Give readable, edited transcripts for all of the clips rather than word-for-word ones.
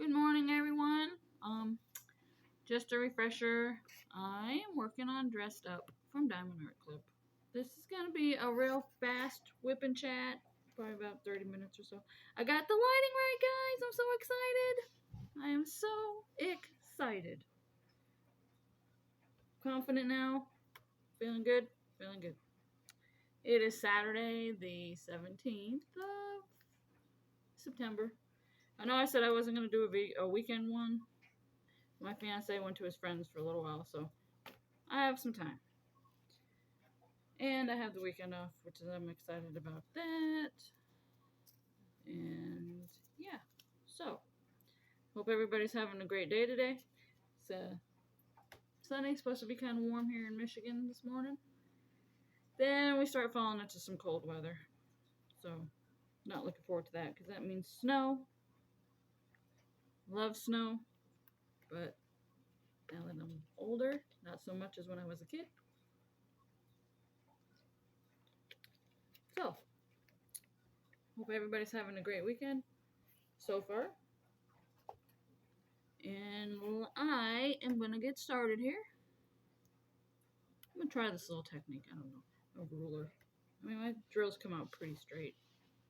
Good morning, everyone. Just a refresher. I am working on Dressed Up from Diamond Art Club. This is gonna be a real fast whip and chat, probably about 30 minutes or so. I got the lighting right, guys. I'm so excited. I am so excited. Confident now. Feeling good. Feeling good. It is Saturday, the 17th of September. I know I said I wasn't gonna do a weekend one. My fiance went to his friends for a little while, so I have some time. And I have the weekend off, which I'm excited about that. And yeah, so hope everybody's having a great day today. It's sunny, supposed to be kind of warm here in Michigan this morning. Then we start falling into some cold weather. So not looking forward to that because that means snow. Love snow, but now that I'm older, not so much as when I was a kid. So, hope everybody's having a great weekend so far. And I am going to get started here. I'm going to try this little technique. I don't know. A ruler. I mean, my drills come out pretty straight.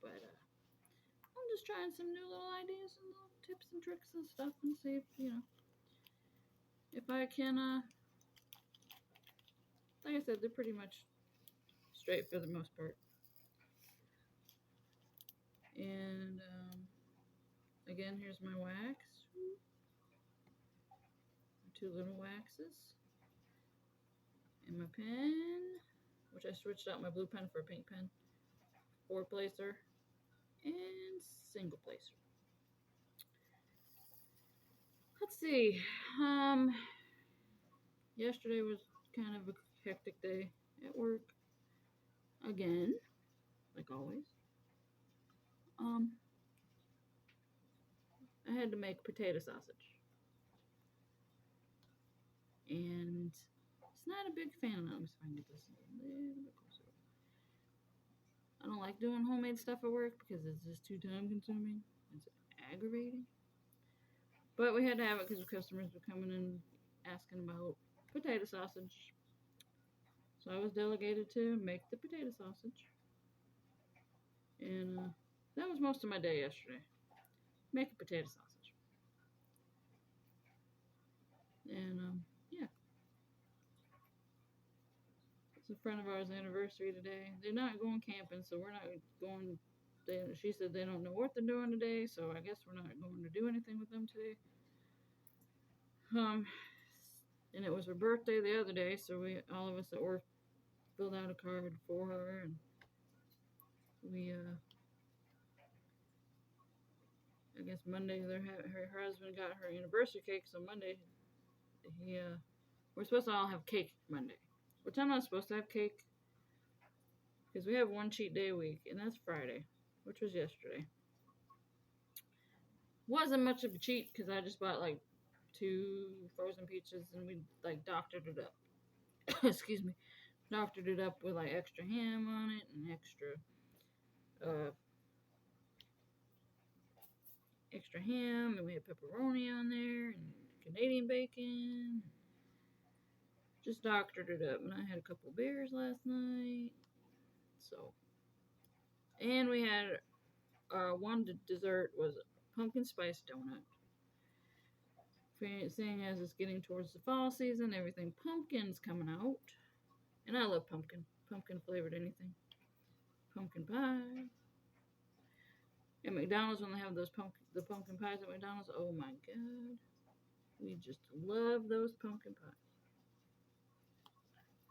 But I'm just trying some new little ideas and little tips and tricks and stuff and see if, if I can, like I said, they're pretty much straight for the most part. And, again, here's my wax. Two little waxes. And my pen, which I switched out my blue pen for a pink pen. 4-placer and single placer. Let's see. Yesterday was kind of a hectic day at work. Again, like always. I had to make potato sausage. And it's not a big fan of it. Let me see if I can get this a little bit closer. I don't like doing homemade stuff at work because it's just too time consuming. It's aggravating. But we had to have it because customers were coming in asking about potato sausage. So I was delegated to make the potato sausage. And that was most of my day yesterday. Make a potato sausage. And yeah. It's a friend of ours' anniversary today. They're not going camping, so we're not going. She said they don't know what they're doing today, so I guess we're not going to do anything with them today. And it was her birthday the other day, so all of us at work filled out a card for her, and we I guess Monday her husband got her anniversary cake, so Monday we're supposed to all have cake Monday, which I'm not supposed to have cake because we have one cheat day a week, and that's Friday, which was yesterday. Wasn't much of a cheat because I just bought like 2 frozen peaches and we like doctored it up. Excuse me, doctored it up with like extra ham on it and extra ham, and we had pepperoni on there and Canadian bacon. Just doctored it up, and I had a couple beers last night. So, and we had one dessert was a pumpkin spice donut. Seeing as it's getting towards the fall season, everything pumpkin's coming out, and I love pumpkin flavored anything. Pumpkin pie. At McDonald's, when they have the pumpkin pies at McDonald's, oh my god, we just love those pumpkin pies.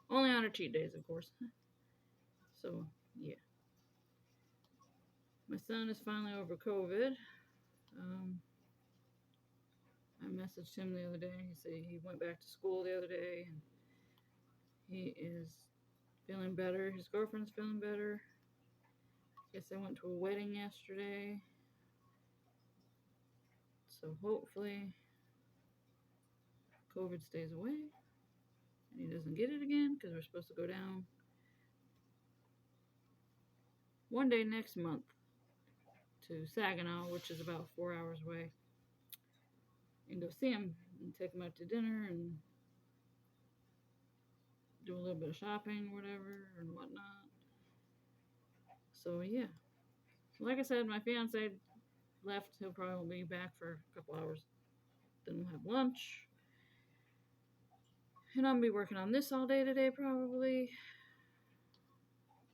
Only on our cheat days, of course. So yeah, my son is finally over COVID. I messaged him the other day. He said he went back to school the other day, and he is feeling better. His girlfriend's feeling better. Guess they went to a wedding yesterday. So hopefully COVID stays away and he doesn't get it again, because we're supposed to go down one day next month to Saginaw, which is about 4 hours away. and go see him and take him out to dinner and do a little bit of shopping, whatever, and whatnot. So yeah, so like I said, my fiance left. He'll probably be back for a couple hours. Then we'll have lunch, and I'll be working on this all day today probably.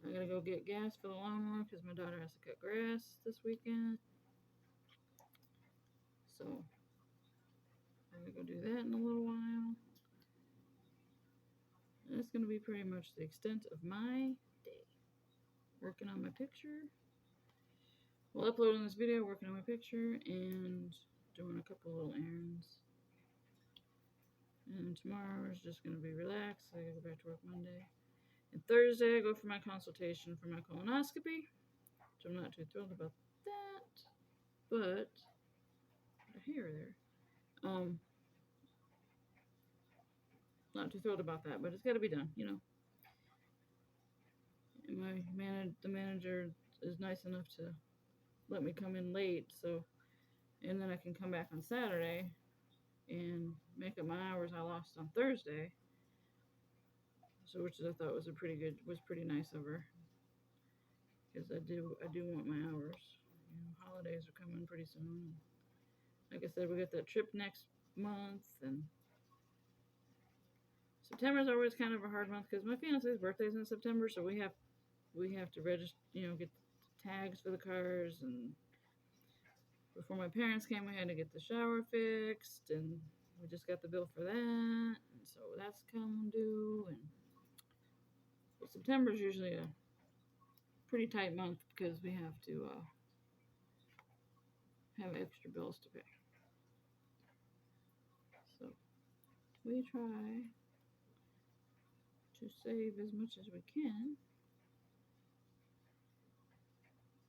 I gotta go get gas for the lawnmower because my daughter has to cut grass this weekend. So I'm gonna go do that in a little while. And that's gonna be pretty much the extent of my day. Working on my picture. Well, uploading this video, working on my picture, and doing a couple little errands. And tomorrow is just gonna be relaxed. I gotta go back to work Monday. And Thursday I go for my consultation for my colonoscopy. So I'm not too thrilled about that. But a hair there. Not too thrilled about that, but it's gotta be done, you know. And the manager is nice enough to let me come in late, so and then I can come back on Saturday and make up my hours I lost on Thursday. So which I thought was pretty nice of her, because I do want my hours. You know, holidays are coming pretty soon. Like I said, we got that trip next month, and September's always kind of a hard month because my fiance's birthday's in September, so we have to register, you know, get tags for the cars, and before my parents came, we had to get the shower fixed, and we just got the bill for that, and so that's come due. And September is usually a pretty tight month because we have to have extra bills to pay. So we try to save as much as we can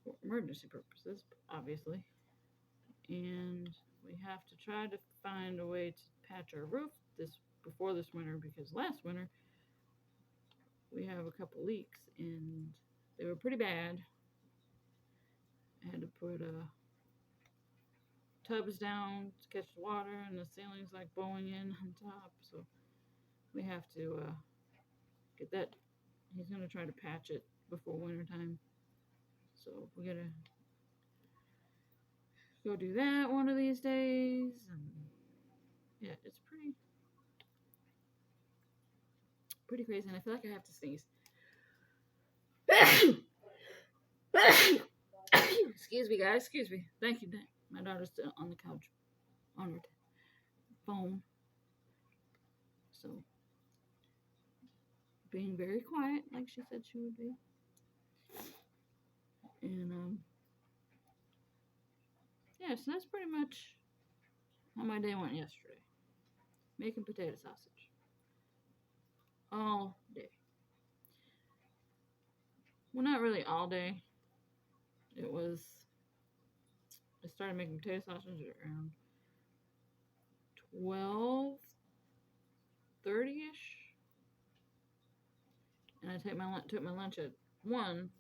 for emergency purposes, obviously. And we have to try to find a way to patch our roof before this winter, because last winter we have a couple leaks and they were pretty bad. I had to put tubs down to catch the water, and the ceiling's like bowing in on top, so we have to get that. He's gonna try to patch it before winter time, so we gotta go do that one of these days. And yeah, it's pretty crazy, and I feel like I have to sneeze. Excuse me, guys. Excuse me. Thank you. My daughter's still on the couch on her phone, so being very quiet, like she said she would be. And yeah, so that's pretty much how my day went yesterday. Making potato sausage all day. Well, not really all day. I started making potato sausage at around 12:30ish, and I took my lunch at 1, and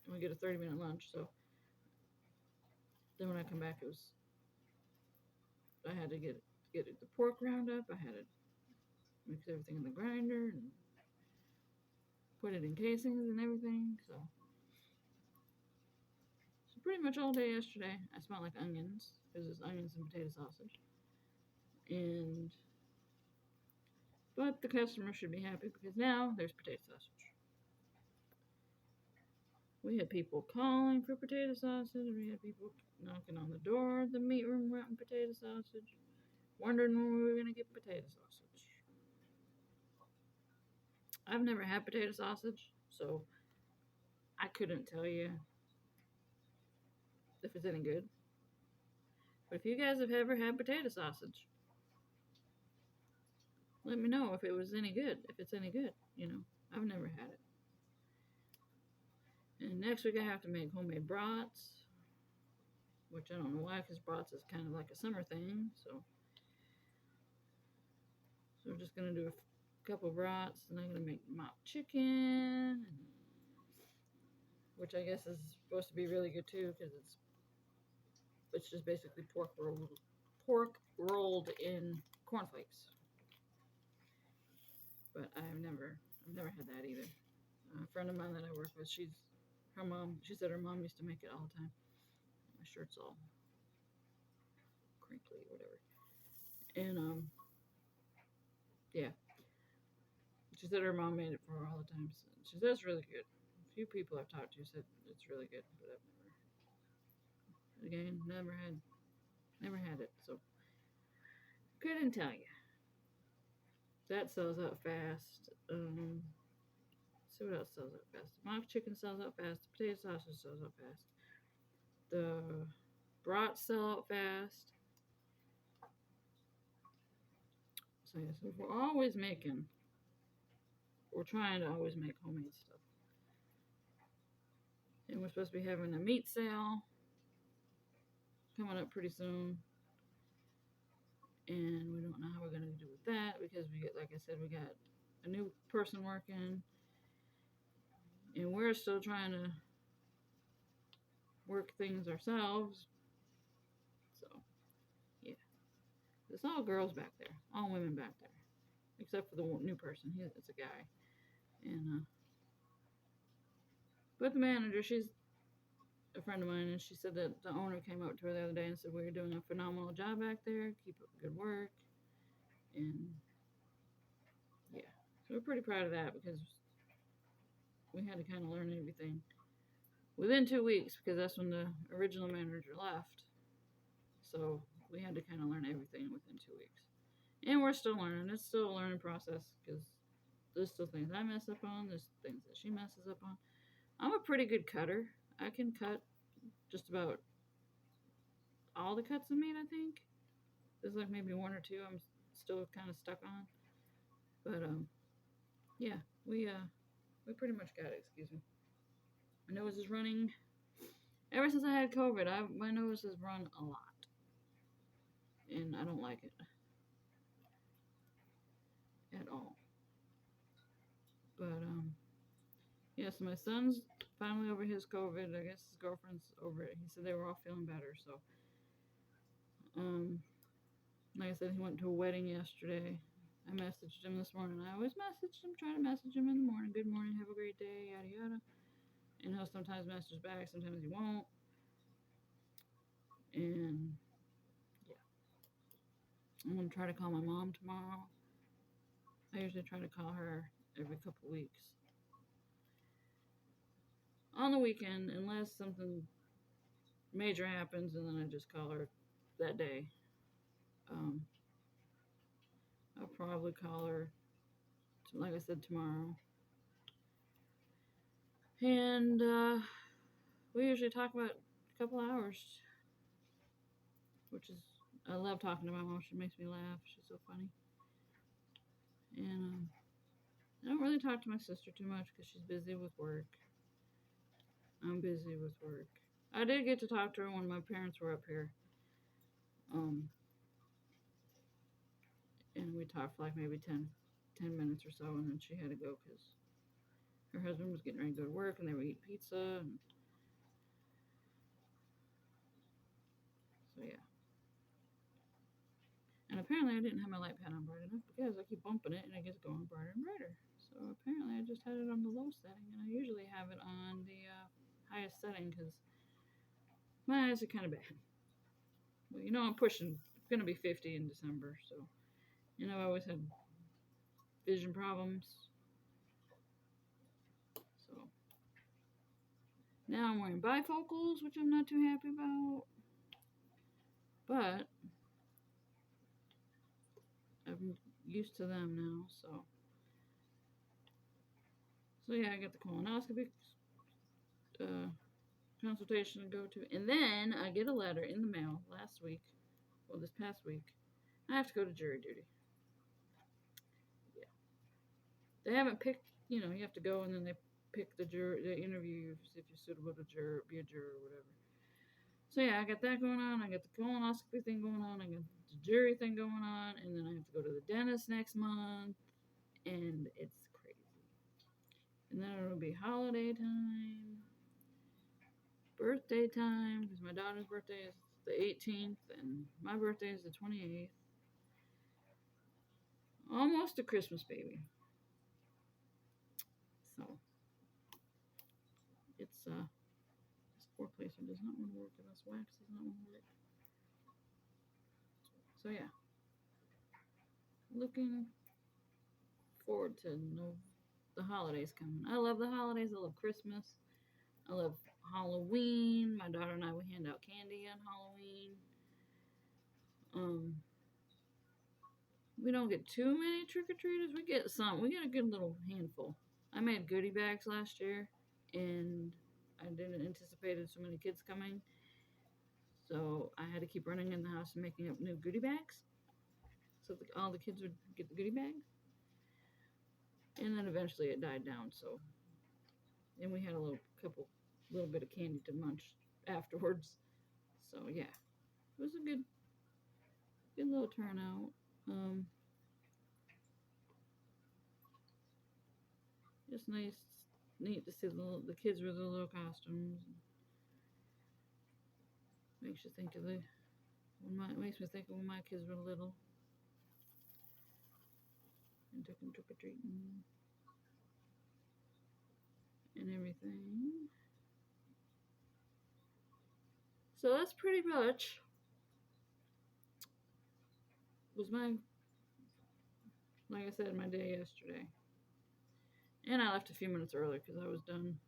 we get a 30-minute lunch. So then when I come back, I had to get the pork ground up. I had to mix everything in the grinder and put it in casings and everything. So pretty much all day yesterday, I smelled like onions because it's onions and potato sausage. But the customer should be happy because now there's potato sausage. We had people calling for potato sausage. We had people knocking on the door of the meat room wanting potato sausage, wondering when we were going to get potato sausage. I've never had potato sausage, so I couldn't tell you if it's any good. But if you guys have ever had potato sausage, let me know if it's any good. You know, I've never had it. And next week I have to make homemade brats, which I don't know why, because brats is kind of like a summer thing. So we're just gonna do a couple brats, and I'm gonna make mock chicken, which I guess is supposed to be really good too, because it's just basically pork rolled pork rolled in cornflakes. But I've never had that either. A friend of mine that I work with, her mom. She said her mom used to make it all the time. My shirt's all crinkly or whatever. And yeah, she said her mom made it for her all the time. She said it's really good. A few people I've talked to said it's really good, but I've never had it. So couldn't tell you. That sells out fast. See what else sells out fast. Mock chicken sells out fast. The potato sausage sells out fast. The brats sell out fast. So yeah, so we're trying to always make homemade stuff. And we're supposed to be having a meat sale coming up pretty soon. And we don't know how we're going to do with that because like I said, we got a new person working. And we're still trying to work things ourselves. So, yeah. It's all girls back there. All women back there. Except for the new person. It's a guy. And, but the manager, she's a friend of mine, and she said that the owner came up to her the other day and said, "Well, you're doing a phenomenal job back there. Keep up the good work." And, yeah. So we're pretty proud of that because we had to kind of learn everything within 2 weeks because that's when the original manager left. So we had to kind of learn everything within 2 weeks. And we're still learning. It's still a learning process because there's still things I mess up on. There's things that she messes up on. I'm a pretty good cutter. I can cut just about all the cuts of meat, I think. There's like maybe one or two I'm still kind of stuck on. But yeah, we pretty much got it. Excuse me. My nose is running. Ever since I had COVID, my nose has run a lot, and I don't like it at all. But yes, my son's finally over his COVID. I guess his girlfriend's over it. He said they were all feeling better. So like I said, he went to a wedding yesterday. I messaged him this morning. I always message him, try to message him in the morning. Good morning, have a great day, yada yada. And he'll sometimes message back, sometimes he won't. And yeah, I'm gonna try to call my mom tomorrow. I usually try to call her every couple weeks on the weekend, unless something major happens, and then I just call her that day. Um, I'll probably call her, like I said, tomorrow. And we usually talk about a couple hours, which is, I love talking to my mom. She makes me laugh. She's so funny. And I don't really talk to my sister too much because she's busy with work. I'm busy with work. I did get to talk to her when my parents were up here. And we talked for like maybe 10 minutes or so, and then she had to go because her husband was getting ready to go to work, and they were eating pizza, and so yeah. And apparently I didn't have my light pad on bright enough because I keep bumping it and it gets going brighter and brighter. So apparently I just had it on the low setting, and I usually have it on the highest setting because my eyes are kind of bad. Well, I'm pushing, going to be 50 in December, so I've always had vision problems. So now I'm wearing bifocals, which I'm not too happy about. But I'm used to them now, so yeah, I got the colonoscopy consultation to go to, and then I get a letter in the mail this past week. I have to go to jury duty. Yeah, they haven't picked. You have to go, and then they pick the juror. They interview you if you're suitable to be a juror or whatever. So yeah, I got that going on. I got the colonoscopy thing going on. I got the jury thing going on, and then I have to go to the dentist next month, and it's crazy. And then it'll be holiday time, birthday time, because my daughter's birthday is the 18th, and my birthday is the 28th. Almost a Christmas baby. So it's this four placer does not want to work, and this wax does not want to work. So yeah, looking forward to the holidays coming. I love the holidays. I love Christmas. I love Halloween. My daughter and I we hand out candy on Halloween. We don't get too many trick or treaters. We get some. We get a good little handful. I made goodie bags last year, and I didn't anticipate so many kids coming, so I had to keep running in the house and making up new goodie bags, so all the kids would get the goodie bags. And then eventually it died down. So, and we had a little bit of candy to munch afterwards. So yeah, it was a good little turnout. Just neat to see the kids with the little costumes. Makes you think of makes me think of when my kids were little and took them trick or treating and everything. So that's pretty much was like I said, my day yesterday. And I left a few minutes early because I was done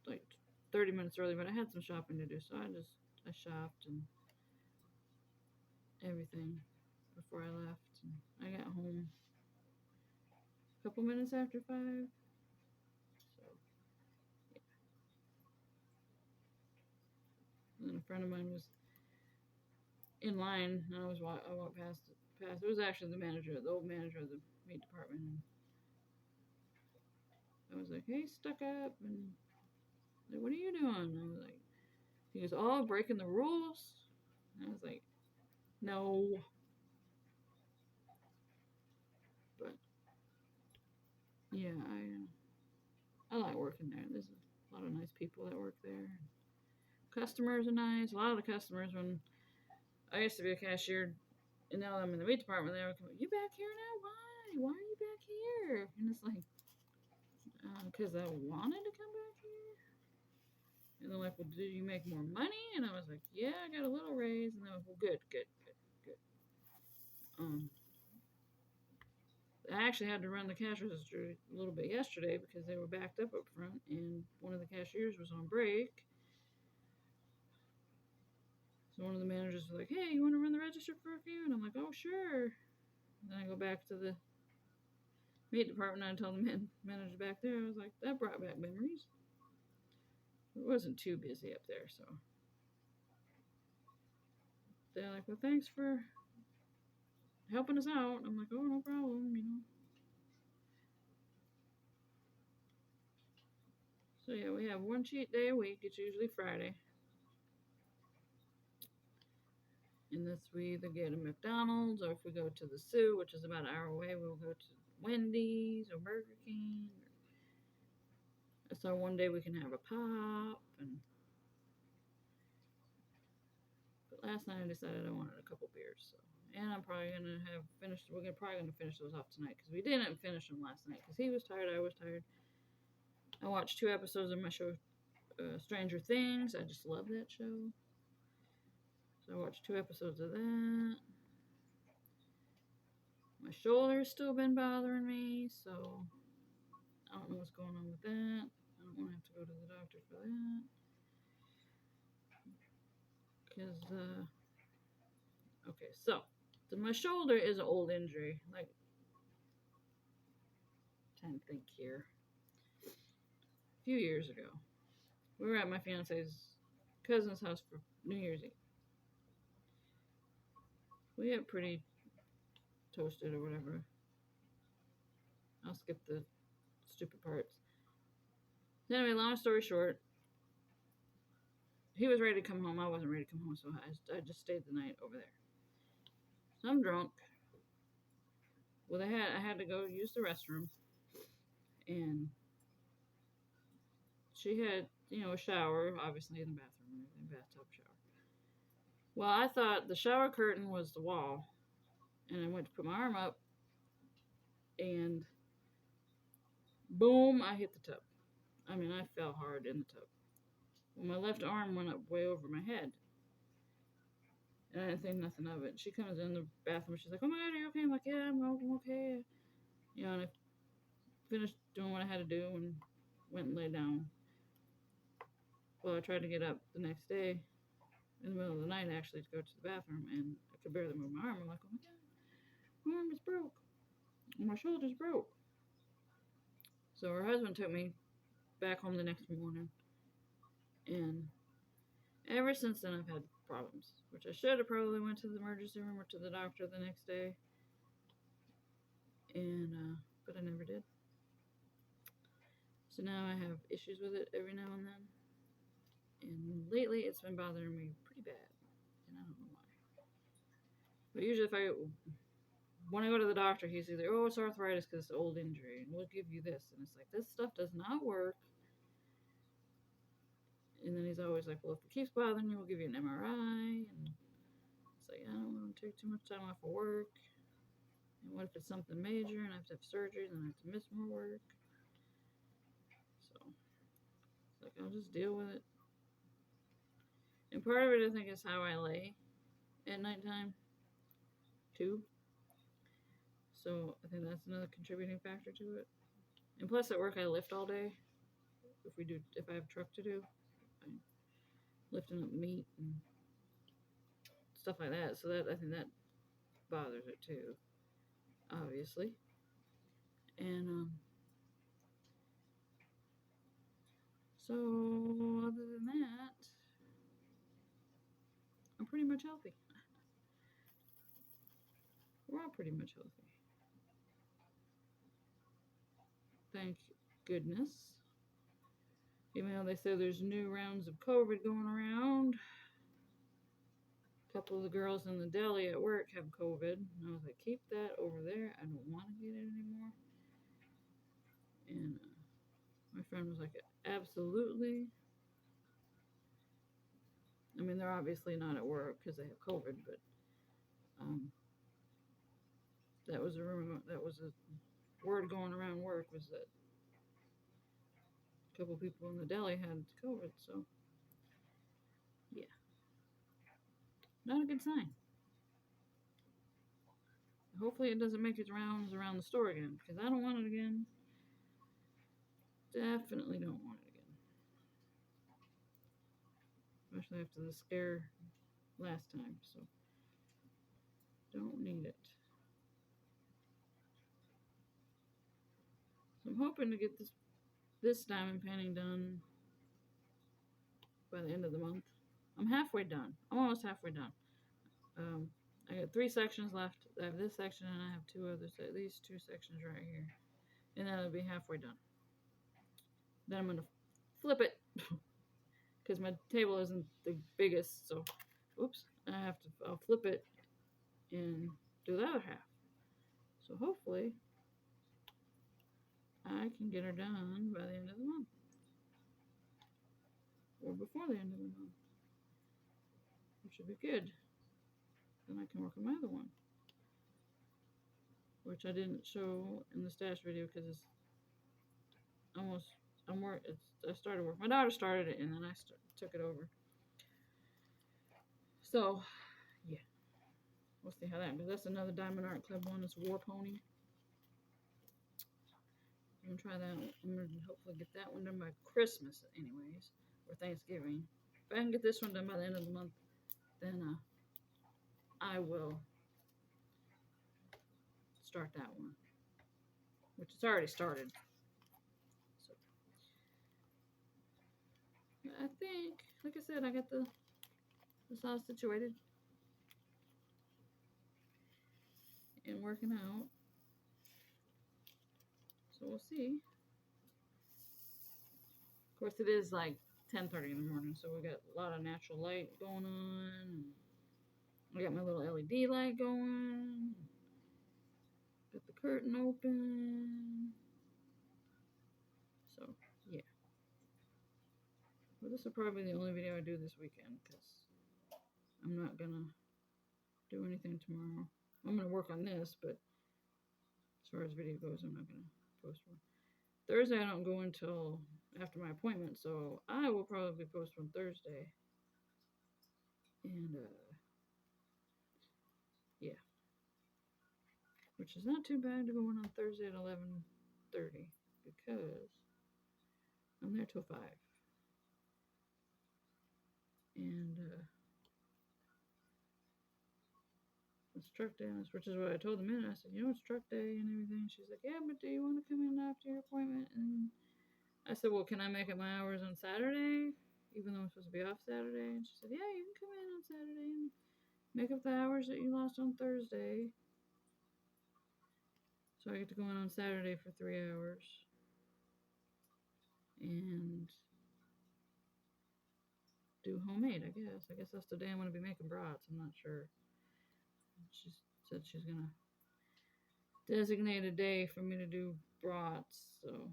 like 30 minutes early, but I had some shopping to do, so I shopped and everything before I left. And I got home a couple minutes after 5. So yeah. And then a friend of mine was in line, and I walked past. It was actually the old manager of the meat department. And I was like, "Hey, stuck up," and like, "What are you doing?" And I was like, he goes, "Oh, breaking the rules." And I was like, "No," but yeah, I like working there. There's a lot of nice people that work there. Customers are nice. A lot of the customers, when I used to be a cashier, and now I'm in the meat department, they were coming, "You back here now? Why? Why are you back here?" And it's like, because I wanted to come back here. And they're like, "Well, do you make more money?" And I was like, "Yeah, I got a little raise." And they were like, "Well, good." I actually had to run the cash register a little bit yesterday because they were backed up front, and one of the cashiers was on break. So one of the managers was like, "Hey, you want to run the register for a few?" And I'm like, "Oh, sure." And then I go back to the meat department and I tell the manager back there, I was like, that brought back memories. It wasn't too busy up there, so they're like, "Well, thanks for helping us out." I'm like, "Oh, no problem." So yeah, we have one cheat day a week. It's usually Friday. And this we either get a McDonald's, or if we go to the Sioux, which is about an hour away, we'll go to Wendy's or Burger King. So one day we can have a pop. But last night I decided I wanted a couple beers. So, and I'm probably gonna probably gonna finish those off tonight because we didn't finish them last night because he was tired, I was tired. I watched 2 episodes of my show, Stranger Things. I just love that show. So I watched 2 episodes of that. My shoulder's still been bothering me, so I don't know what's going on with that. I don't want to have to go to the doctor for that. Because, okay, so my shoulder is an old injury. Like, trying to think here. A few years ago, we were at my fiance's cousin's house for New Year's Eve. We got pretty toasted or whatever. I'll skip the stupid parts. Anyway, long story short, he was ready to come home. I wasn't ready to come home, so I just stayed the night over there. So I'm drunk. Well, I had to go use the restroom, and she had a shower, obviously in the bathroom, bathtub shower. Well, I thought the shower curtain was the wall, and I went to put my arm up, and boom, I hit the tub. I mean, I fell hard in the tub. Well, my left arm went up way over my head, and I didn't think nothing of it. She comes in the bathroom, she's like, "Oh my God, are you okay?" I'm like, "Yeah, I'm okay." You know, and I finished doing what I had to do and went and lay down. Well, I tried to get up the next day in the middle of the night actually to go to the bathroom, and I could barely move my arm. I'm like, "Oh my God, my arm is broke. My shoulder's broke." So her husband took me back home the next morning, and ever since then I've had problems, which I should have probably went to the emergency room or to the doctor the next day, and but I never did. So now I have issues with it every now and then, and lately it's been bothering me pretty bad, and I don't know why. But usually if I when I go to the doctor, he's either, "Oh, it's arthritis because it's an old injury, and we'll give you this," and it's like, this stuff does not work. And then he's always like, "Well, if it keeps bothering you, we'll give you an MRI." And it's like, I don't want to take too much time off of work. And what if it's something major and I have to have surgery, then I have to miss more work? So it's like, I'll just deal with it. And part of it, I think, is how I lay at nighttime, too. So I think that's another contributing factor to it. And plus, at work, I lift all day. If I have a truck to do, I'm lifting up meat and stuff like that. So that I think that bothers it too, obviously. And so other than that, I'm pretty much healthy. We're all pretty much healthy. Thank goodness. Even though they say there's new rounds of COVID going around. A couple of the girls in the deli at work have COVID. And I was like, keep that over there. I don't want to get it anymore. And my friend was like, absolutely. I mean, they're obviously not at work because they have COVID, but that was a rumor. That was a word going around work, was that a couple people in the deli had COVID. So, yeah, not a good sign. Hopefully, it doesn't make its rounds around the store again because I don't want it again. Definitely don't want it again. Especially after the scare last time. So, don't need it. So, I'm hoping to get this diamond painting done by the end of the month. I'm halfway done. I'm almost halfway done. I got 3 sections left. I have this section and I have 2 others. These 2 sections right here. And then I'll be halfway done. Then I'm going to flip it because my table isn't the biggest. So, oops. I'll flip it and do the other half. So hopefully I can get her done by the end of the month. Or before the end of the month. Which should be good. Then I can work on my other one. Which I didn't show in the stash video because it's almost, I started work. My daughter started it and then I took it over. So, yeah. We'll see how that goes. That's another Diamond Art Club one. It's War Pony. I'm gonna try that one. I'm gonna hopefully get that one done by Christmas, anyways, or Thanksgiving. If I can get this one done by the end of the month, then I will start that one, which it's already started. So I think, like I said, I got this all situated and working out. So we'll see. Of course, it is like 10:30 in the morning, so we got a lot of natural light going on. I got my little LED light going. Got the curtain open. So, yeah. Well, this will probably be the only video I do this weekend because I'm not gonna do anything tomorrow. I'm gonna work on this, but as far as video goes, I'm not gonna post one. Thursday I don't go until after my appointment, so I will probably post one Thursday. And yeah, which is not too bad to go in on Thursday at 11:30 because I'm there till 5. And it's truck day, which is what I told the minute. I said, you know, it's truck day and everything. She's like, yeah, but do you want to come in after your appointment? And I said, well, can I make up my hours on Saturday, even though I'm supposed to be off Saturday? And she said, yeah, you can come in on Saturday and make up the hours that you lost on Thursday. So I get to go in on Saturday for 3 hours. And do homemade, I guess. I guess that's the day I'm going to be making brats. I'm not sure. She said she's going to designate a day for me to do brats, so.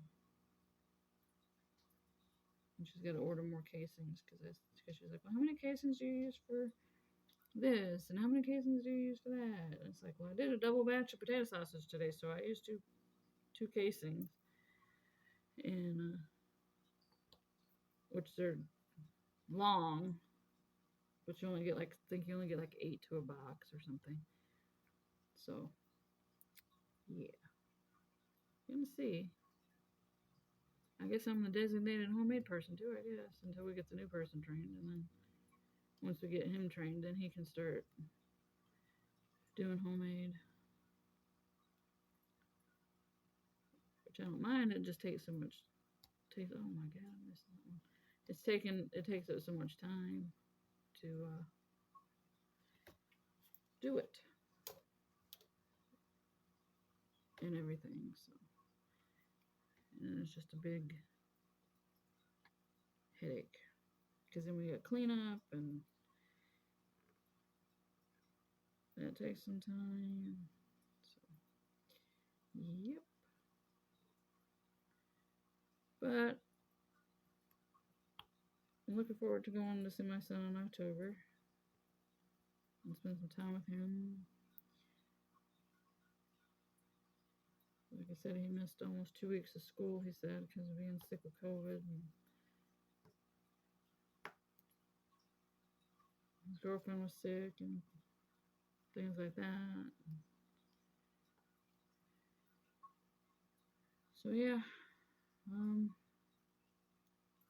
And she's got to order more casings because she's like, well, how many casings do you use for this? And how many casings do you use for that? And it's like, well, I did a double batch of potato sausage today, so I used two casings. And, which they're long, but you only get like, I think you only get like 8 to a box or something. So, yeah. Gonna see. I guess I'm the designated homemade person too, I guess, until we get the new person trained. And then once we get him trained, then he can start doing homemade. Which I don't mind, it just takes so much, oh my god, I missed that one. It takes up so much time to do it. And everything, so. And it's just a big headache. Because then we got cleanup and that takes some time. So, yep. But I'm looking forward to going to see my son in October and spend some time with him. Like I said, he missed almost 2 weeks of school, he said, because of being sick with COVID. And his girlfriend was sick and things like that. So yeah,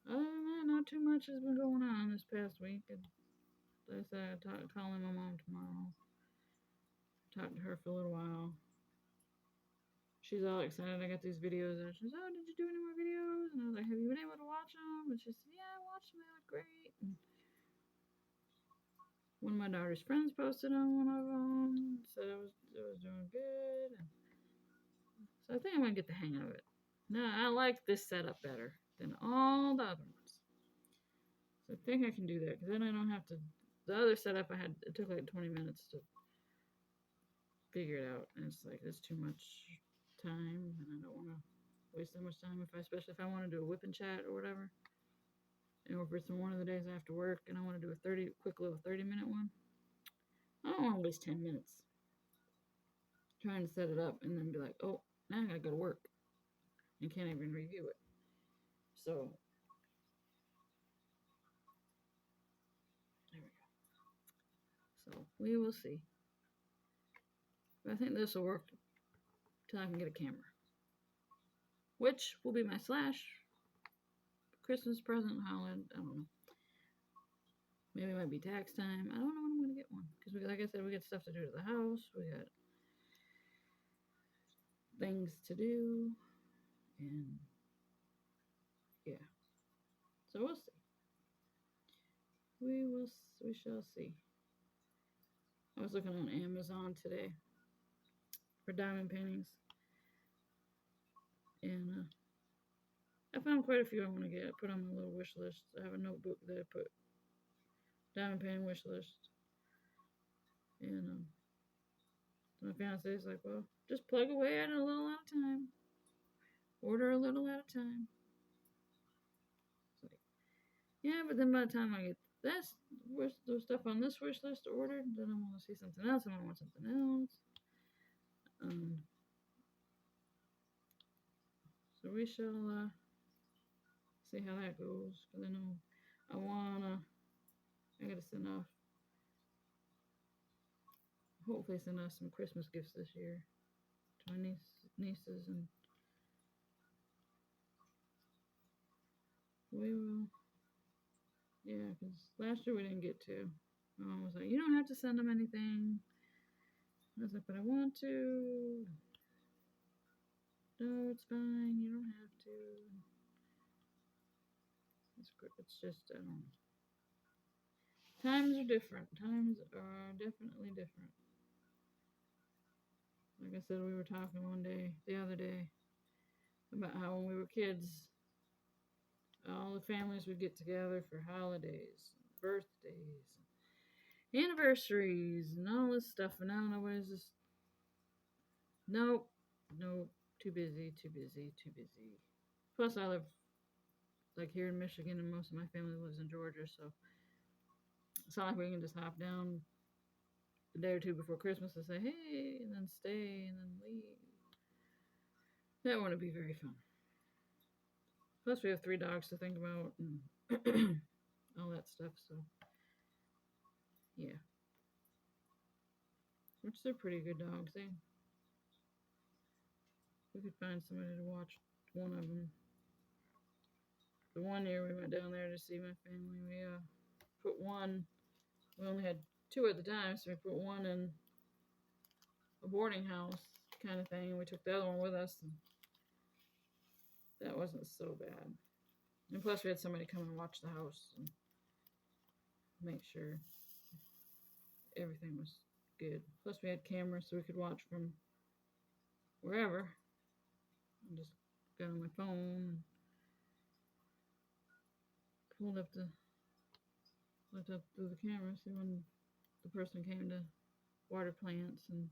other than that, not too much has been going on this past week. And like I said, calling my mom tomorrow. Talked to her for a little while. She's all excited. I got these videos, and she's, oh, did you do any more videos? And I was like, have you been able to watch them? And she said, yeah, I watched them. They look great. And one of my daughter's friends posted on one of them, said it was doing good. And so I think I'm gonna get the hang of it. No, I like this setup better than all the other ones. So I think I can do that because then I don't have to. The other setup I had, it took like 20 minutes to figure it out, and it's like it's too much time, and I don't want to waste that much time especially if I want to do a whip and chat or whatever. And if it's one of the days after work and I want to do a quick little 30-minute one, I don't want to waste 10 minutes trying to set it up and then be like, oh, now I gotta go to work and can't even review it. So there we go. So we will see. But I think this will work till I can get a camera, which will be my / Christmas present, holiday. I don't know. Maybe it might be tax time. I don't know when I'm gonna get one because, like I said, we got stuff to do to the house. We got things to do, and yeah. So we'll see. We shall see. I was looking on Amazon today for diamond paintings, and I found quite a few I want to get. I put on my little wish list. I have a notebook that I put diamond painting wish list, and my fiance is like, well, just plug away at it a little at a time. Order a little at a time. It's like, yeah, but then by the time I get that's the stuff on this wish list ordered. Then I want to see something else, and I want something else. Um, so we shall see how that goes. Cause I know I gotta send off. Hopefully, send off some Christmas gifts this year to my nieces, and we will. Yeah, because last year we didn't get to. My mom was like, "You don't have to send them anything." I was like, "But I want to." No, it's fine. You don't have to. It's good. It's just times are different. Times are definitely different. Like I said, we were talking the other day, about how when we were kids, all the families would get together for holidays, birthdays, anniversaries, and all this stuff. And now nobody's just, nope, nope, too busy, too busy, too busy. Plus, I live like here in Michigan, and most of my family lives in Georgia, so it's not like we can just hop down a day or two before Christmas and say, hey, and then stay and then leave. That wouldn't be very fun. Plus, we have 3 dogs to think about and all that stuff, so yeah. Which they're pretty good dogs. We could find somebody to watch one of them. The one year we went down there to see my family, we put one. We only had 2 at the time, so we put one in a boarding house kind of thing, and we took the other one with us. And that wasn't so bad. And plus, we had somebody come and watch the house and make sure everything was good. Plus, we had cameras so we could watch from wherever. I just got on my phone, pulled up looked up through the camera, see when the person came to water plants and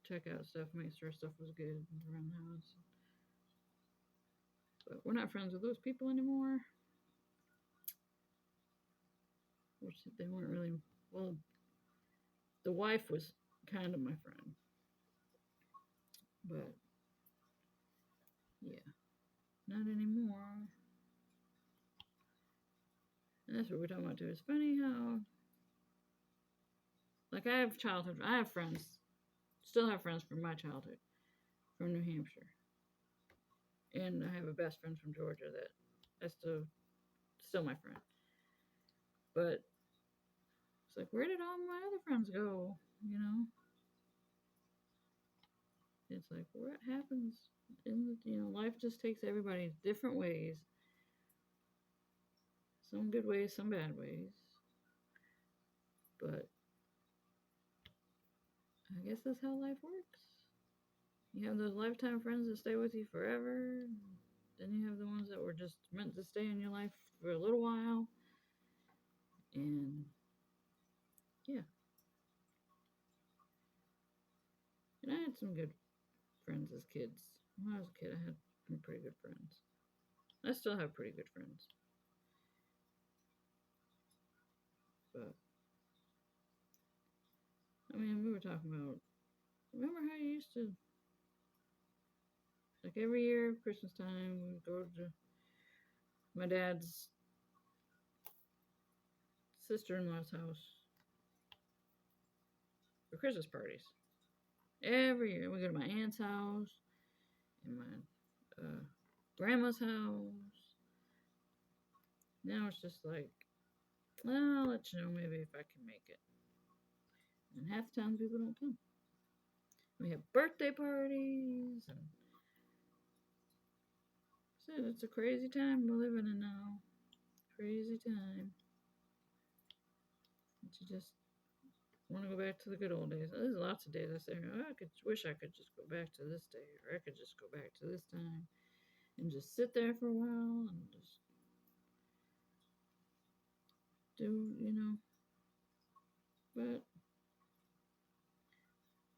check out stuff, make sure stuff was good around the house. But we're not friends with those people anymore. Which they weren't really, well, the wife was kind of my friend. But yeah, not anymore. And that's what we're talking about too. It's funny how, like, I have friends, still have friends from my childhood, from New Hampshire. And I have a best friend from Georgia that that's still my friend. But it's like, where did all my other friends go? You know? It's like, what happens life just takes everybody different ways. Some good ways, some bad ways. But I guess that's how life works. You have those lifetime friends that stay with you forever. Then you have the ones that were just meant to stay in your life for a little while. And yeah. And I had some good friends as kids. When I was a kid, I had some pretty good friends. I still have pretty good friends. But, I mean, we were talking about, remember how you used to, like every year, Christmas time, we would go to my dad's sister-in-law's house for Christmas parties. Every year, we go to my aunt's house and my grandma's house. Now it's just like, well, I'll let you know maybe if I can make it. And half the time people don't come. We have birthday parties and so it's a crazy time we're living in now. Crazy time. But you just want to go back to the good old days. There's lots of days I say, oh, I wish I could just go back to this day, or I could just go back to this time and just sit there for a while and just do. But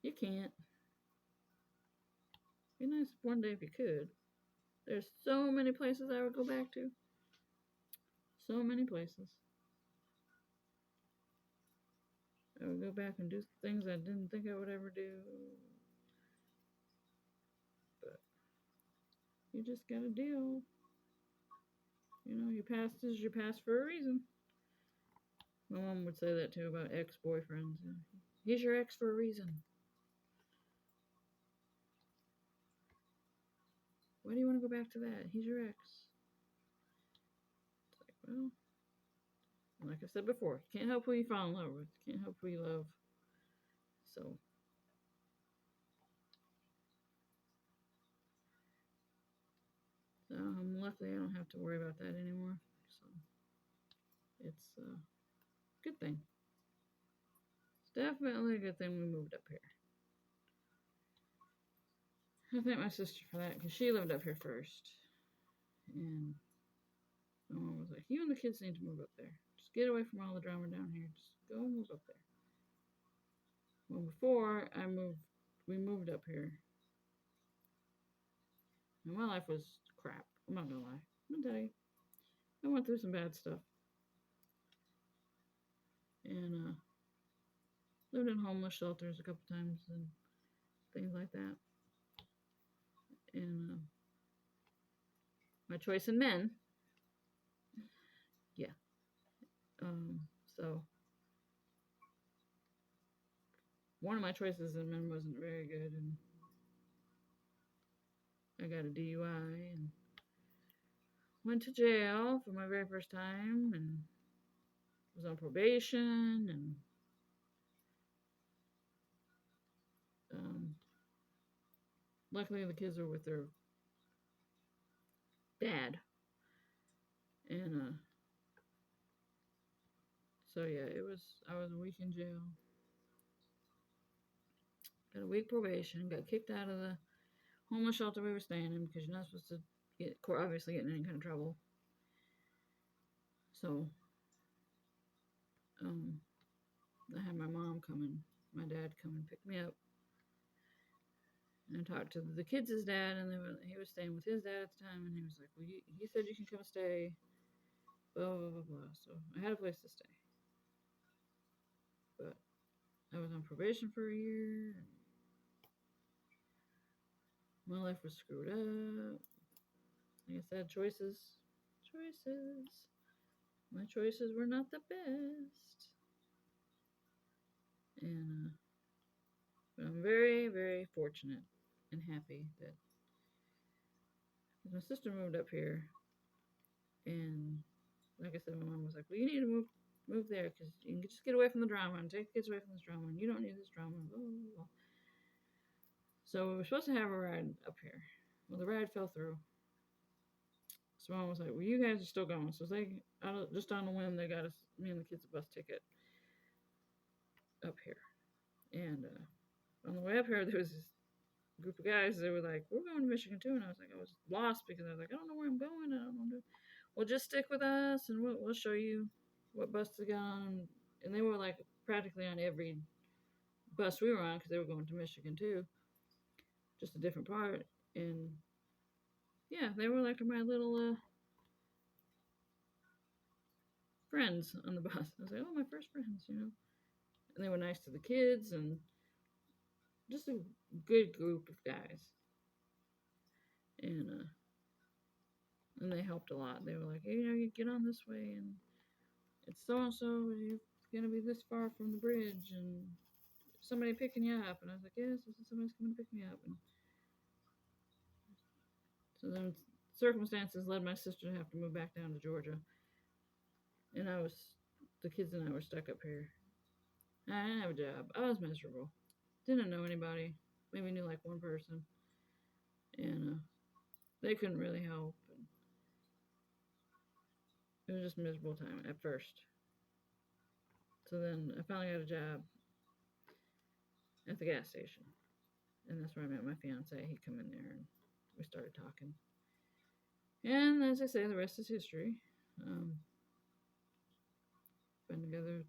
you can't. Be nice one day if you could. There's so many places I would go back to. So many places. I would go back and do things I didn't think I would ever do. But you just gotta deal. You know, your past is your past for a reason. My mom would say that too about ex-boyfriends. He's your ex for a reason. Why do you want to go back to that? He's your ex. It's like, well, like I said before, you can't help who you fall in love with. You can't help who you love. So, luckily I don't have to worry about that anymore. So, it's a good thing. It's definitely a good thing we moved up here. I thank my sister for that because she lived up here first. And my mom was like, you and the kids need to move up there. Just get away from all the drama down here. Just go move up there. Well, before we moved up here. And my life was crap. I'm not gonna lie. I'm gonna tell you. I went through some bad stuff. And lived in homeless shelters a couple times and things like that. And my choice in men, yeah. So one of my choices in men wasn't very good, and I got a DUI and went to jail for my very first time, and was on probation, and luckily the kids were with their dad, and so yeah, I was a week in jail. Got a week probation, got kicked out of the homeless shelter we were staying in because you're not supposed to obviously get in any kind of trouble. So, I had my mom my dad come and pick me up. And I talked to the kids' dad, and he was staying with his dad at the time, and he was like, well, he said you can come stay, blah, blah, blah, blah. So I had a place to stay. But I was on probation for a year. My life was screwed up. Like I said, choices. My choices were not the best. And but I'm very, very fortunate and happy that my sister moved up here. And like I said, my mom was like, well, you need to move there because you can just get away from the drama and take the kids away from this drama, and you don't need this drama. Blah, blah, blah. So we were supposed to have a ride up here. Well, the ride fell through. So mom was like, well, you guys are still going. So they, just on a whim, they got me and the kids a bus ticket up here. And on the way up here, there was this group of guys that were like, we're going to Michigan too. And I was like, I was lost because I was like, I don't know where I'm going. I don't know. Well, just stick with us and we'll show you what bus to get on. And they were like practically on every bus we were on because they were going to Michigan too, just a different part. And yeah, they were like my little friends on the bus. I was like, oh, my first friends, you know. And they were nice to the kids and just a good group of guys. And they helped a lot. They were like, hey, you know, you get on this way and it's so and so, you're gonna be this far from the bridge and somebody picking you up. And I was like, yes, this is somebody's coming to pick me up. And so then circumstances led my sister to have to move back down to Georgia. And the kids and I were stuck up here. I didn't have a job. I was miserable. Didn't know anybody. Maybe knew like one person. And they couldn't really help. And it was just a miserable time at first. So then I finally got a job at the gas station. And that's where I met my fiance. He come in there and we started talking. And as I say, the rest is history. Been together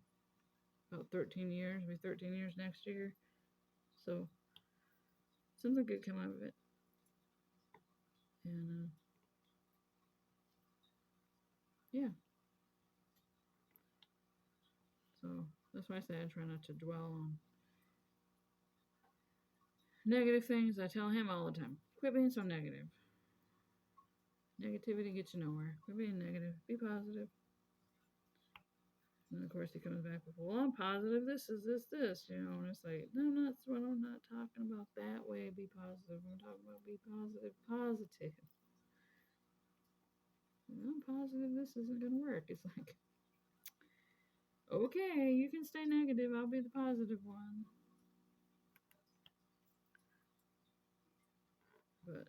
about 13 years. It'll be 13 years next year. So something good come out of it. And yeah. So That's why I say I try not to dwell on negative things. I tell him all the time, quit being so negative. Negativity gets you nowhere. Quit being negative. Be positive. And of course he comes back with, well, I'm positive this is this, and it's like, no, that's what I'm not talking about that way. Be positive. I'm talking about be positive. I'm positive this isn't gonna work. It's like, okay, you can stay negative. I'll be the positive one. But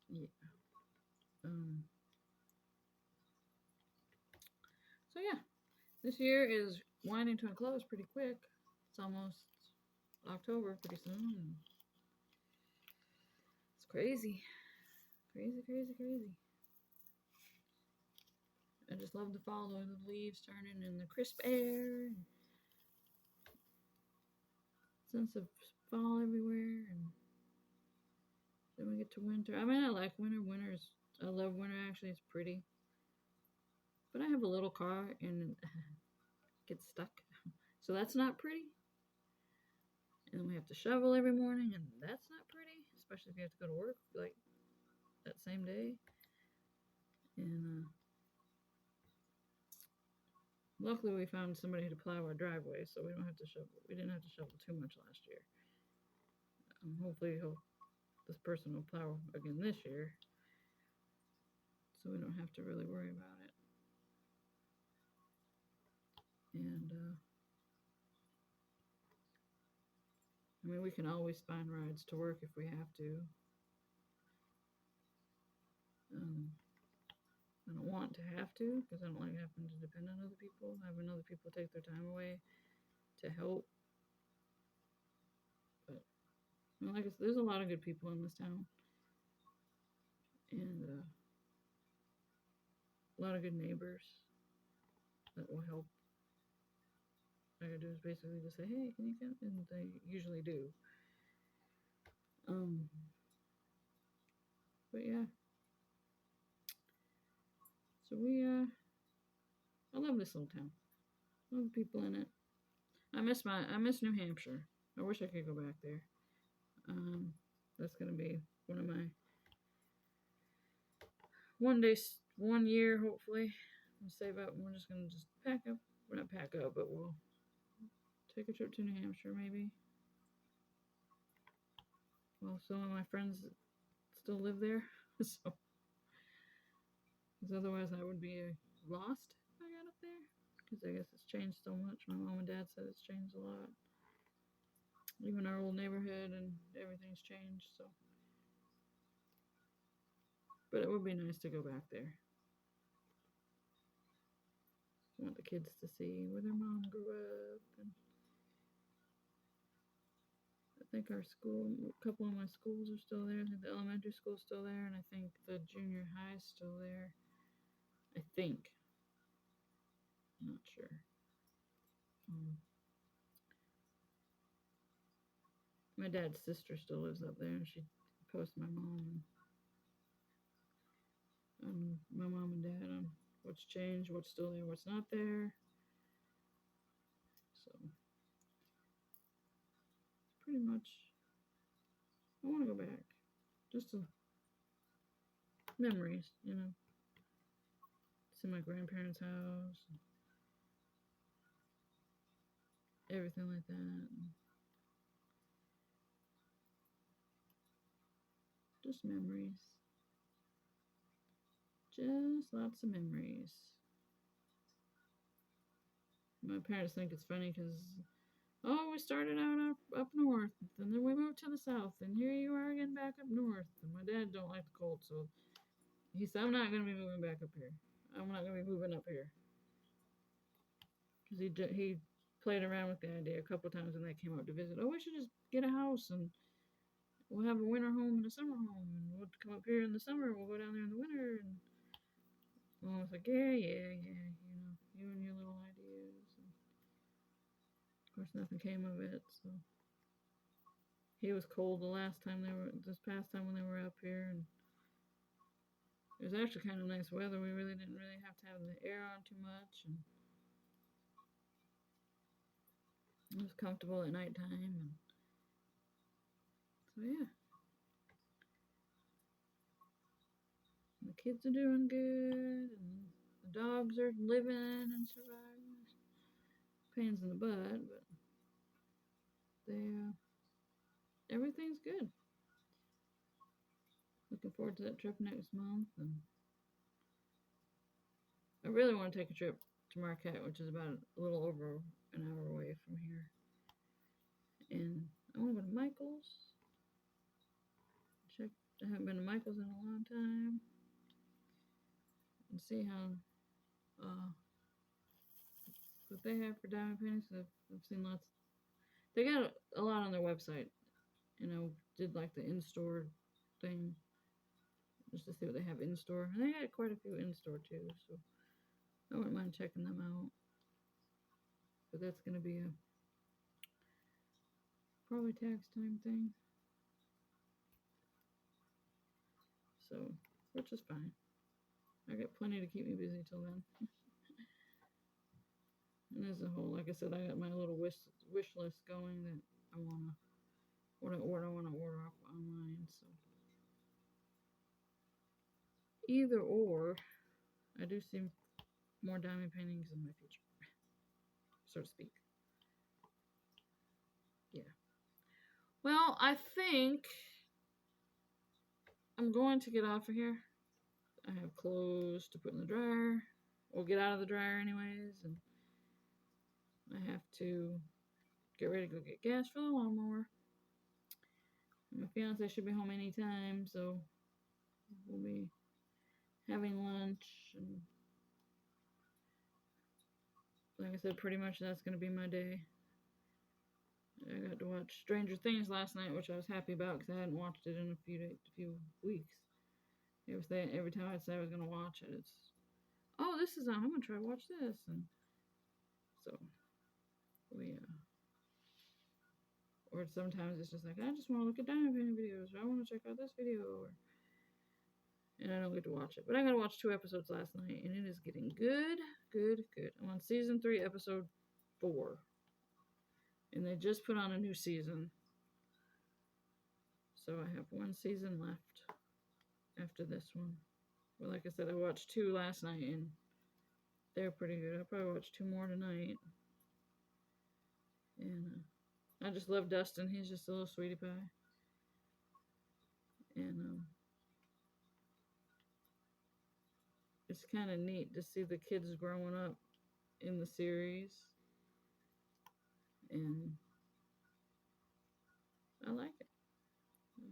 yeah. So yeah, this year is winding to a close pretty quick. It's almost October pretty soon. It's crazy. Crazy. I just love the fall though, the leaves turning and the crisp air, and sense of fall everywhere, and then we get to winter. I mean, I like winter. I love winter actually. It's pretty, but I have a little car and it gets stuck, so that's not pretty. And we have to shovel every morning, and that's not pretty, especially if you have to go to work like that same day. And luckily, we found somebody to plow our driveway, so we don't have to shovel. We didn't have to shovel too much last year. Hopefully, this person will plow again this year, so we don't have to really worry about it. And I mean, we can always find rides to work if we have to. I don't want to have to because I don't like having to depend on other people, having other people take their time away to help. But like I said, there's a lot of good people in this town, and a lot of good neighbors that will help. All I gotta do is basically just say, "Hey, can you come?" And they usually do. But yeah. So I love this little town. I love the people in it. I miss New Hampshire. I wish I could go back there. That's gonna be one of my one year hopefully. We'll save up and we're just gonna pack up. We're not pack up, but we'll take a trip to New Hampshire maybe. Well, some of my friends still live there, so because otherwise I would be lost if I got up there. Because I guess it's changed so much. My mom and dad said it's changed a lot. Even our old neighborhood and everything's changed. So, but it would be nice to go back there. I want the kids to see where their mom grew up, and I think a couple of my schools are still there. I think the elementary school's still there, and I think the junior high's still there. I think. I'm not sure. My dad's sister still lives up there, and she posts my mom and my mom and dad on what's changed, what's still there, what's not there. So pretty much, I want to go back. Just to memories, See my grandparents' house, everything like that. Just memories. Just lots of memories. My parents think it's funny because, we started out up north, and then we moved to the south, and here you are again back up north. And my dad don't like the cold, so he said, I'm not going to be moving back up here. I'm not going to be moving up here. Because he played around with the idea a couple times when they came up to visit. Oh, we should just get a house and we'll have a winter home and a summer home, and we'll come up here in the summer. We'll go down there in the winter. And I was like, yeah, you and your little ideas. And of course, nothing came of it. So he was cold this past time when they were up here, and it was actually kind of nice weather. We really didn't have to have the air on too much, and It was comfortable at nighttime, and so yeah. And the kids are doing good, and the dogs are living and surviving. Pains in the butt, but they everything's good. Looking forward to that trip next month, and I really want to take a trip to Marquette, which is about a little over an hour away from here. And I want to go to Michael's. Check. I haven't been to Michael's in a long time, and see how what they have for diamond paintings. I've seen lots. They got a lot on their website, and I did like the in-store thing just to see what they have in store. And they got quite a few in store too, so I wouldn't mind checking them out. But that's gonna be a probably tax time thing. So, which is fine. I got plenty to keep me busy till then. And as a whole, like I said, I got my little wish list going that I wanna what I wanna order off online. So either or, I do see more diamond paintings in my future, so to speak. Yeah. Well, I think I'm going to get off of here. I have clothes to put in the dryer, or get out of the dryer anyways, and I have to get ready to go get gas for the lawnmower. And my fiance should be home anytime, so we'll be having lunch, and like I said, pretty much that's gonna be my day. I got to watch Stranger Things last night, which I was happy about because I hadn't watched it in a few weeks. Every time I'd say I was gonna watch it, it's this is on. I'm gonna try to watch this, and so we or sometimes it's just like I just want to look at diamond painting videos, or I want to check out this video, and I don't get to watch it. But I got to watch 2 episodes last night, and it is getting good, good, good. I'm on season 3, episode 4, and they just put on a new season, so I have 1 season left after this one. But like I said, I watched 2 last night, and they're pretty good. I'll probably watch 2 more tonight. And I just love Dustin. He's just a little sweetie pie. And it's kind of neat to see the kids growing up in the series. And I like it.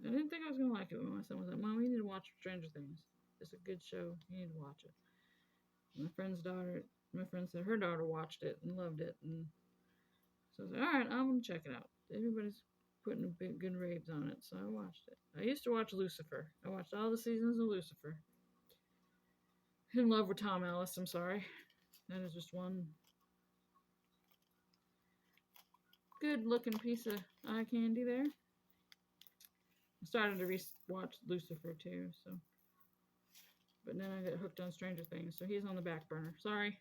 I didn't think I was going to like it when my son was like, Mom, you need to watch Stranger Things. It's a good show. You need to watch it. My friend said her daughter watched it and loved it. And so I was like, all right, I'm going to check it out. Everybody's putting good raves on it, so I watched it. I used to watch Lucifer. I watched all the seasons of Lucifer. In love with Tom Ellis, I'm sorry. That is just one good looking piece of eye candy there. I started to watch Lucifer too, so. But then I got hooked on Stranger Things, so he's on the back burner. Sorry.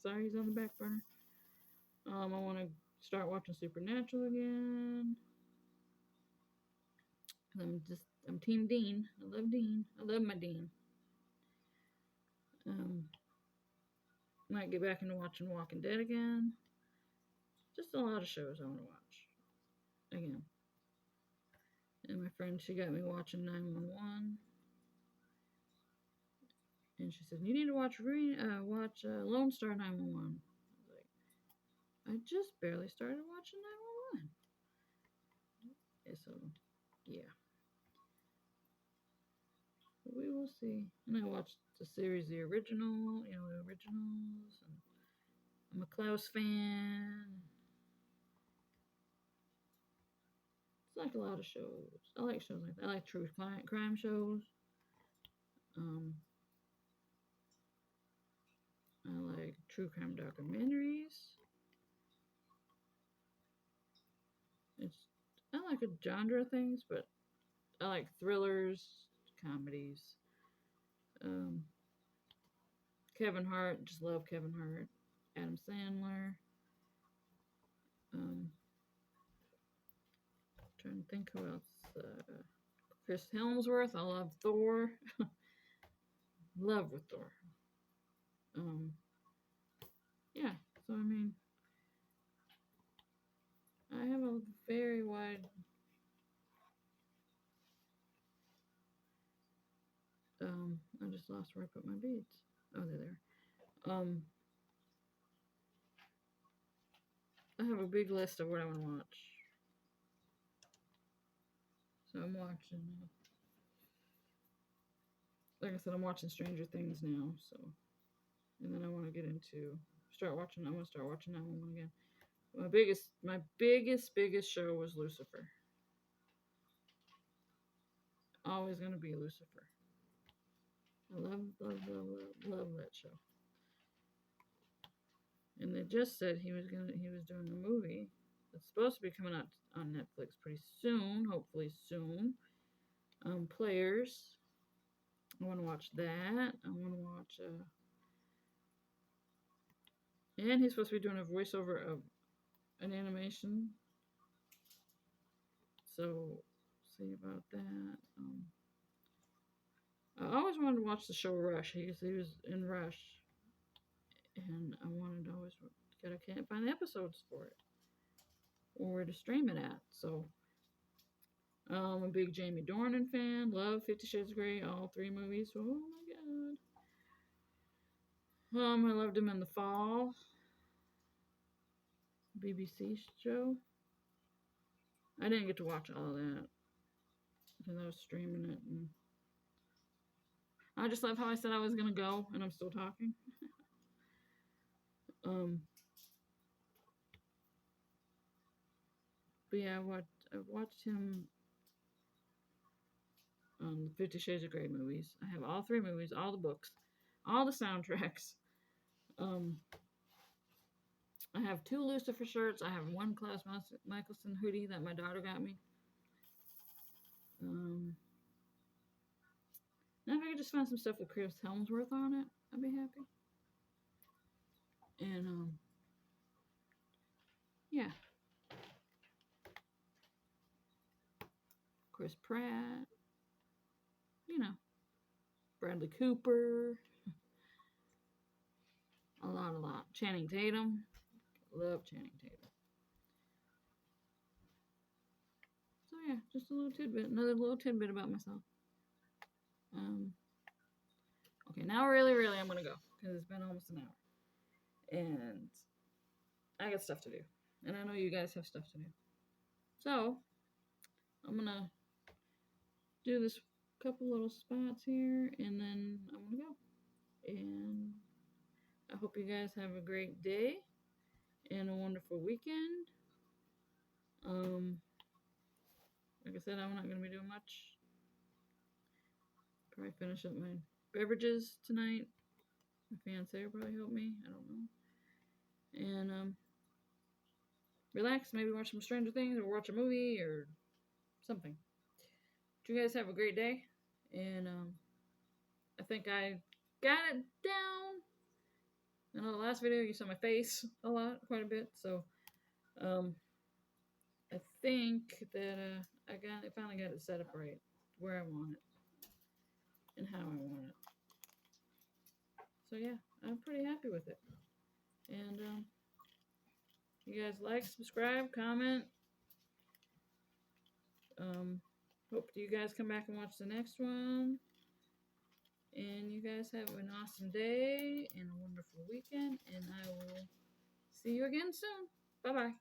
Sorry, he's on the back burner. I want to start watching Supernatural again. I'm Team Dean. I love Dean. I love my Dean. Might get back into watching Walking Dead again. Just a lot of shows I want to watch again. And my friend, she got me watching 911. And she said, you need to watch Lone Star 911. I was like, I just barely started watching 911. So, yeah. But we will see. And I watched the series, the originals. And I'm a Klaus fan. It's like a lot of shows. I like shows like that. I like true crime shows. I like true crime documentaries. I like a genre of things, but I like thrillers, comedies. Kevin Hart, just love Kevin Hart. Adam Sandler. trying to think who else. Chris Helmsworth. I love Thor. Love with Thor. Yeah. So I mean, I have a very wide. I just lost where I put my beads. Oh, they're there. I have a big list of what I want to watch. So I'm watching. Like I said, I'm watching Stranger Things now. So, and then I want to get into start watching. I want to start watching that one again. My biggest show was Lucifer. Always gonna be Lucifer. I love that show. And they just said he was doing a movie that's supposed to be coming out on Netflix pretty soon, hopefully soon. Players. I want to watch that. I want to watch. And he's supposed to be doing a voiceover of an animation. So see about that. I always wanted to watch the show Rush. He was in Rush, and I wanted to always get. I can't find the episodes for it or where to stream it at. So I'm a big Jamie Dornan fan. Love 50 Shades of Grey, all 3 movies. Oh my god. I loved him in The Fall, BBC show. I didn't get to watch all of that because I was streaming it, and I just love how I said I was gonna go, and I'm still talking. But yeah, I watched him on the 50 Shades of Grey movies. I have all 3 movies, all the books, all the soundtracks. I have 2 Lucifer shirts. I have 1 Klaus Michelson hoodie that my daughter got me. Now if I could just find some stuff with Chris Helmsworth on it, I'd be happy. And yeah. Chris Pratt. You know. Bradley Cooper. A lot. Channing Tatum. Love Channing Tatum. So yeah, just a little tidbit. Another little tidbit about myself. Okay, now really I'm gonna go because it's been almost an hour, and I got stuff to do, and I know you guys have stuff to do. So I'm gonna do this couple little spots here, and then I'm gonna go. And I hope you guys have a great day and a wonderful weekend. Like I said, I'm not gonna be doing much. Probably finish up my beverages tonight. My fiance will probably help me. I don't know. And relax. Maybe watch some Stranger Things or watch a movie or something. But you guys have a great day. And I think I got it down. I know the last video you saw my face a lot, quite a bit. So I think that I finally got it set up right where I want it and how I want it. So yeah, I'm pretty happy with it. And you guys like, subscribe, comment. Hope you guys come back and watch the next one. And you guys have an awesome day and a wonderful weekend. And I will see you again soon. Bye-bye.